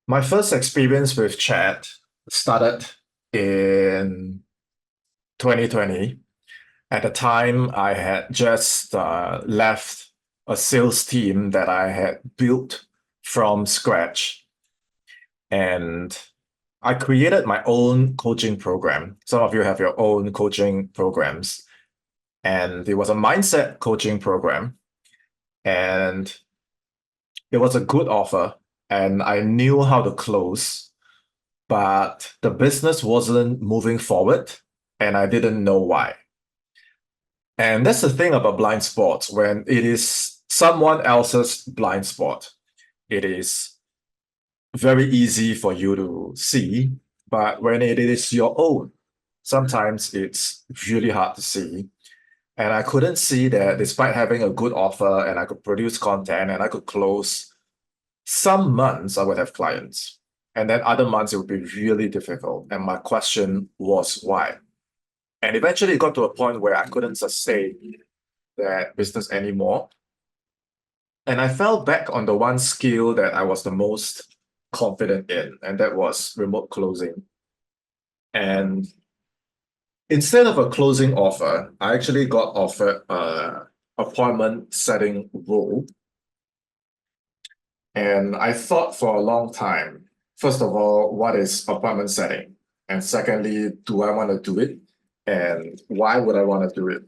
My first experience with chat started in 2020. At the time, I had just left a sales team that I had built from scratch. And I created my own coaching program. Some of you have your own coaching programs. And it was a mindset coaching program. And it was a good offer. And I knew how to close, but the business wasn't moving forward. And I didn't know why. And that's the thing about blind spots when it is someone else's blind spot. It is very easy for you to see, but when it is your own, sometimes it's really hard to see. And I couldn't see that despite having a good offer and I could produce content and I could close, some months I would have clients. And then other months it would be really difficult. And my question was why? And eventually it got to a point where I couldn't sustain that business anymore. And I fell back on the one skill that I was the most confident in, and that was remote closing. And instead of a closing offer, I actually got offered a appointment setting role. And I thought for a long time, first of all, what is appointment setting? And secondly, do I want to do it? And why would I want to do it?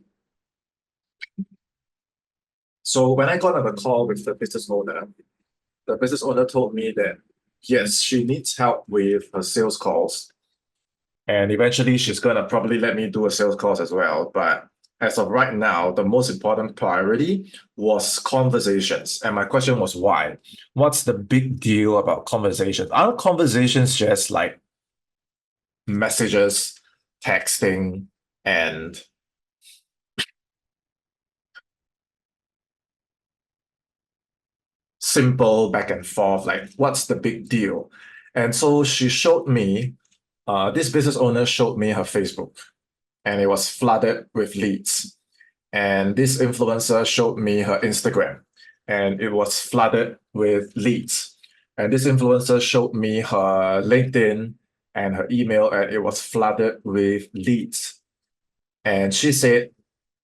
So when I got on the call with the business owner told me that yes, she needs help with her sales calls. And eventually she's gonna probably let me do a sales calls as well. But as of right now, the most important priority was conversations. And my question was why? What's the big deal about conversations? Are conversations just like messages, texting, and simple back and forth? Like, what's the big deal? And so she showed me, this business owner showed me her Facebook, and it was flooded with leads. And this influencer showed me her Instagram, and it was flooded with leads. And this influencer showed me her LinkedIn and her email, and it was flooded with leads. And she said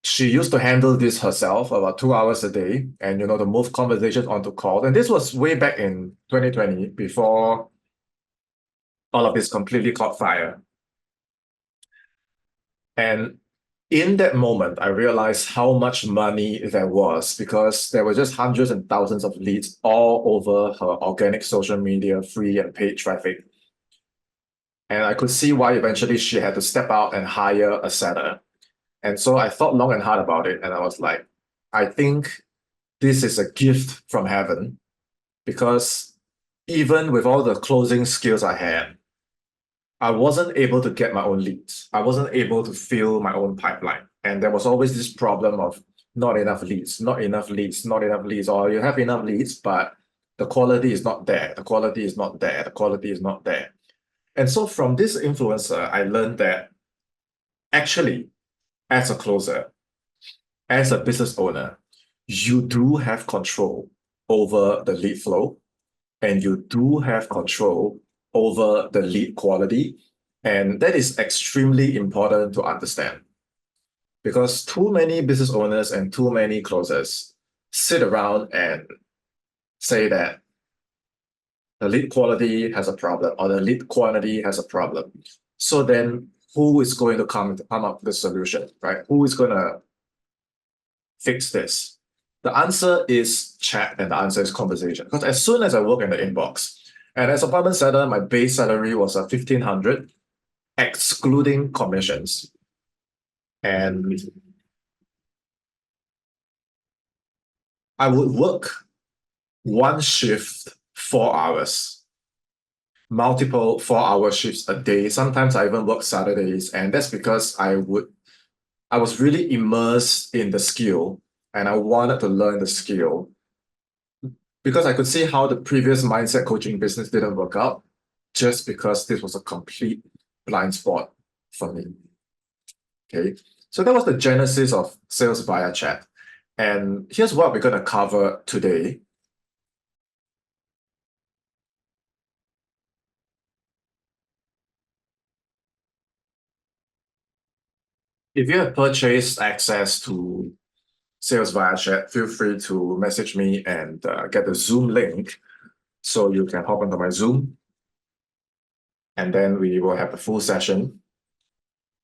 she used to handle this herself about 2 hours a day, and to move conversations onto calls. And this was way back in 2020, before all of this completely caught fire. And in that moment, I realized how much money there was because there were just hundreds and thousands of leads all over her organic social media, free and paid traffic. And I could see why eventually she had to step out and hire a seller. And so I thought long and hard about it. And I was like, I think this is a gift from heaven because even with all the closing skills I had, I wasn't able to get my own leads. I wasn't able to fill my own pipeline. And there was always this problem of not enough leads, not enough leads, not enough leads, or you have enough leads, but the quality is not there. The quality is not there. The quality is not there. And so from this influencer, I learned that actually, as a closer, as a business owner, you do have control over the lead flow and you do have control over the lead quality. And that is extremely important to understand because too many business owners and too many closers sit around and say that the lead quality has a problem or the lead quantity has a problem. So then who is going to come up with the solution, right? Who is going to fix this? The answer is chat and the answer is conversation. Because as soon as I work in the inbox, and as a apartment seller, my base salary was 1,500, excluding commissions. And I would work one shift 4 hours, multiple 4 hour shifts a day. Sometimes I even work Saturdays. And that's because I was really immersed in the skill and I wanted to learn the skill because I could see how the previous mindset coaching business didn't work out just because this was a complete blind spot for me. Okay. So that was the genesis of sales via chat. And here's what we're going to cover today. If you have purchased access to sales via chat, feel free to message me and get the Zoom link so you can hop onto my Zoom, and then we will have a full session.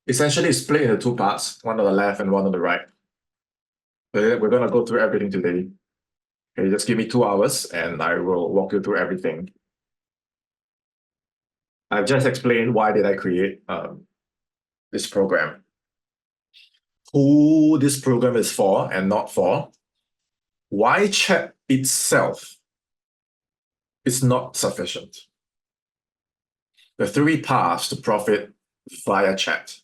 Essentially, it's split into two parts, one on the left and one on the right. We're going to go through everything today. Okay, just give me 2 hours and I will walk you through everything. I've just explained why did I create this program, who this program is for and not for, why chat itself is not sufficient, the 3 paths to profit via chat,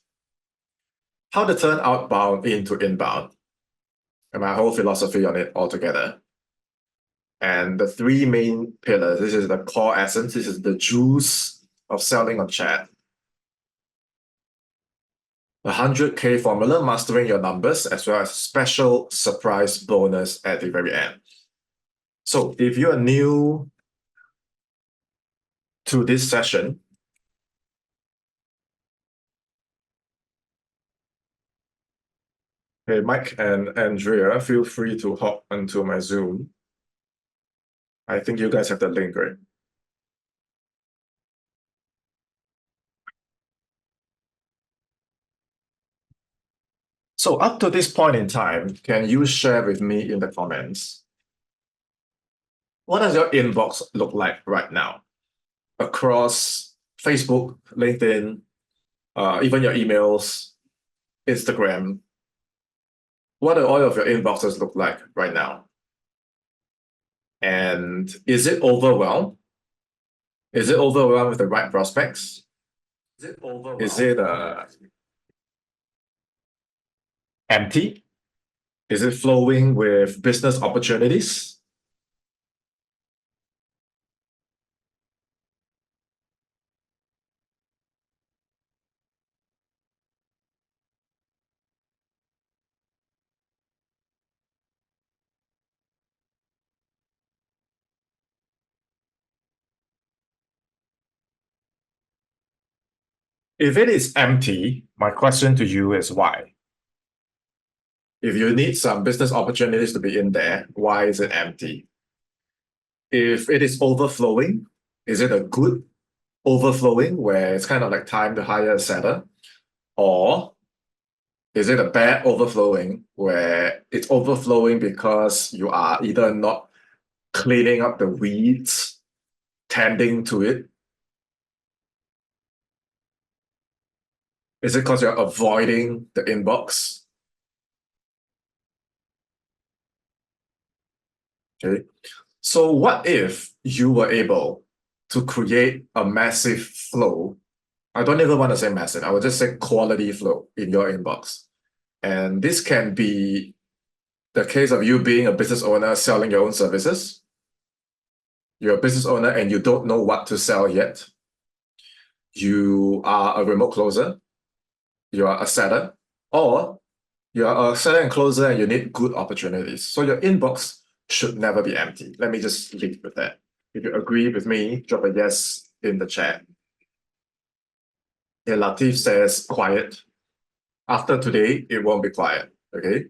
how to turn outbound into inbound, and my whole philosophy on it altogether. And the 3 main pillars, this is the core essence, this is the juice of selling on chat. The 100K formula, mastering your numbers, as well as special surprise bonus at the very end. So if you're new to this session, hey, Mike and Andrea, feel free to hop onto my Zoom. I think you guys have the link, right? So up to this point in time, can you share with me in the comments, what does your inbox look like right now? Across Facebook, LinkedIn, even your emails, Instagram, what do all of your inboxes look like right now? And is it overwhelmed? Is it overwhelmed with the right prospects? Is it empty? Is it flowing with business opportunities? If it is empty, my question to you is why? If you need some business opportunities to be in there, why is it empty? If it is overflowing, is it a good overflowing where it's kind of like time to hire a seller? Or is it a bad overflowing where it's overflowing because you are either not cleaning up the weeds, tending to it? Is it because you're avoiding the inbox? Okay. So what if you were able to create a massive flow? I don't even want to say massive. I would just say quality flow in your inbox. And this can be the case of you being a business owner selling your own services. You're a business owner and you don't know what to sell yet. You are a remote closer. You are a seller. Or you are a seller and closer and you need good opportunities. So your inbox should never be empty. Let me just leave with that. If you agree with me, drop a yes in the chat. Yeah, Latif says quiet. After today, it won't be quiet. Okay.